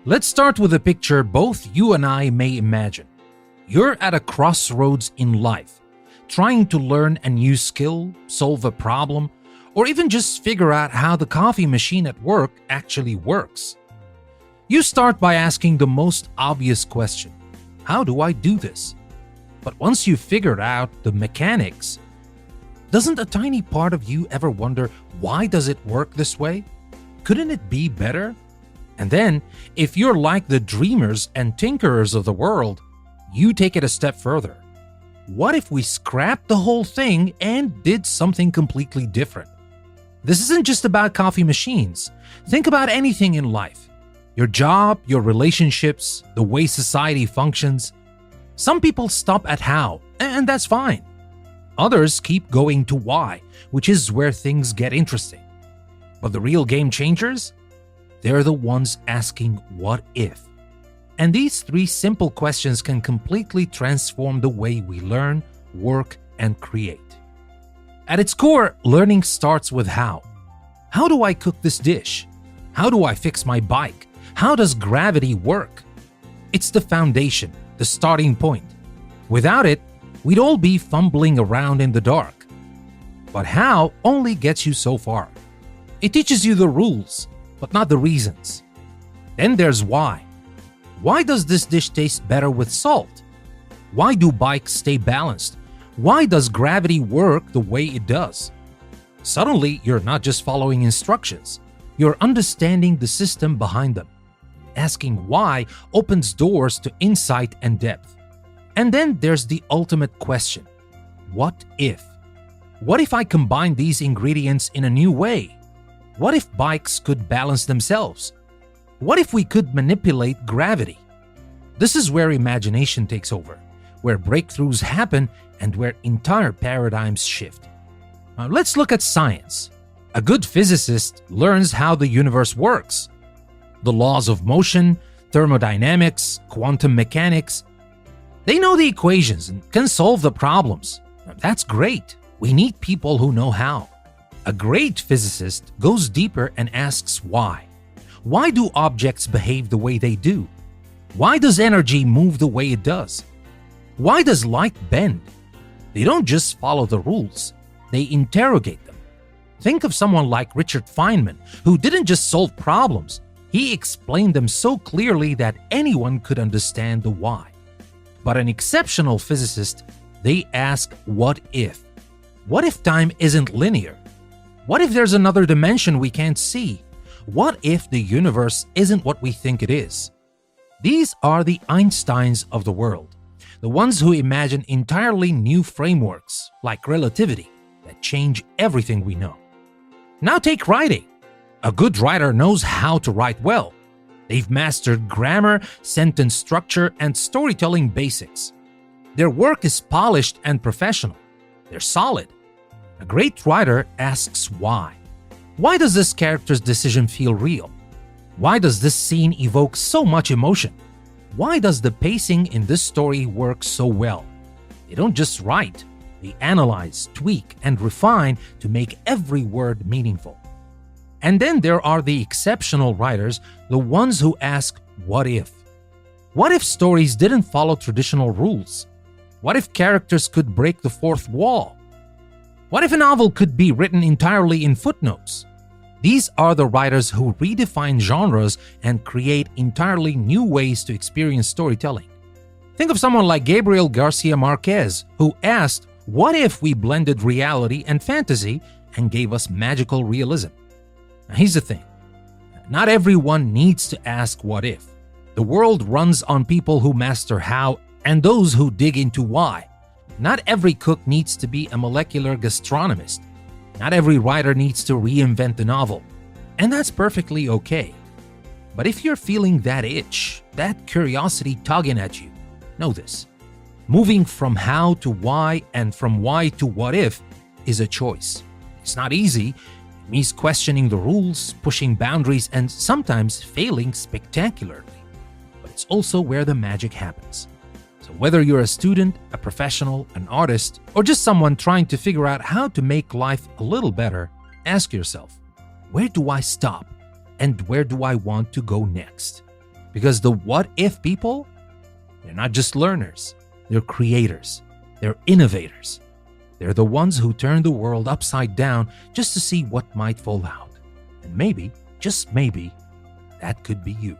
Let's start with a picture both you and I may imagine. You're at a crossroads in life, trying to learn a new skill, solve a problem, or even just figure out how the coffee machine at work actually works. You start by asking the most obvious question: how do I do this? But once you've figured out the mechanics, doesn't a tiny part of you ever wonder, why does it work this way? Couldn't it be better? And then, if you're like the dreamers and tinkerers of the world, you take it a step further. What if we scrapped the whole thing and did something completely different? This isn't just about coffee machines. Think about anything in life. Your job, your relationships, the way society functions. Some people stop at how, and that's fine. Others keep going to why, which is where things get interesting. But the real game changers? They're the ones asking what if. And these three simple questions can completely transform the way we learn, work, and create. At its core, learning starts with how. How do I cook this dish? How do I fix my bike? How does gravity work? It's the foundation, the starting point. Without it, we'd all be fumbling around in the dark. But how only gets you so far. It teaches you the rules, but not the reasons. Then there's why. Why does this dish taste better with salt? Why do bikes stay balanced? Why does gravity work the way it does? Suddenly, you're not just following instructions. You're understanding the system behind them. Asking why opens doors to insight and depth. And then there's the ultimate question. What if? What if I combine these ingredients in a new way? What if bikes could balance themselves? What if we could manipulate gravity? This is where imagination takes over, where breakthroughs happen, and where entire paradigms shift. Now let's look at science. A good physicist learns how the universe works. The laws of motion, thermodynamics, quantum mechanics. They know the equations and can solve the problems. Now, that's great. We need people who know how. A great physicist goes deeper and asks why. Why do objects behave the way they do? Why does energy move the way it does? Why does light bend? They don't just follow the rules, they interrogate them. Think of someone like Richard Feynman, who didn't just solve problems, he explained them so clearly that anyone could understand the why. But an exceptional physicist, they ask what if? What if time isn't linear? What if there's another dimension we can't see? What if the universe isn't what we think it is? These are the Einsteins of the world, the ones who imagine entirely new frameworks, like relativity, that change everything we know. Now take writing. A good writer knows how to write well. They've mastered grammar, sentence structure, and storytelling basics. Their work is polished and professional. They're solid. A great writer asks why. Why does this character's decision feel real? Why does this scene evoke so much emotion? Why does the pacing in this story work so well? They don't just write, they analyze, tweak, and refine to make every word meaningful. And then there are the exceptional writers, the ones who ask, what if? What if stories didn't follow traditional rules? What if characters could break the fourth wall? What if a novel could be written entirely in footnotes? These are the writers who redefine genres and create entirely new ways to experience storytelling. Think of someone like Gabriel Garcia Marquez, who asked, what if we blended reality and fantasy and gave us magical realism? Now, here's the thing. Not everyone needs to ask what if. The world runs on people who master how and those who dig into why. Not every cook needs to be a molecular gastronomist. Not every writer needs to reinvent the novel. And that's perfectly okay. But if you're feeling that itch, that curiosity tugging at you, know this. Moving from how to why and from why to what if is a choice. It's not easy. It means questioning the rules, pushing boundaries, and sometimes failing spectacularly. But it's also where the magic happens. So whether you're a student, a professional, an artist, or just someone trying to figure out how to make life a little better, ask yourself, where do I stop? And where do I want to go next? Because the what if people, they're not just learners, they're creators, they're innovators. They're the ones who turn the world upside down just to see what might fall out. And maybe, just maybe, that could be you.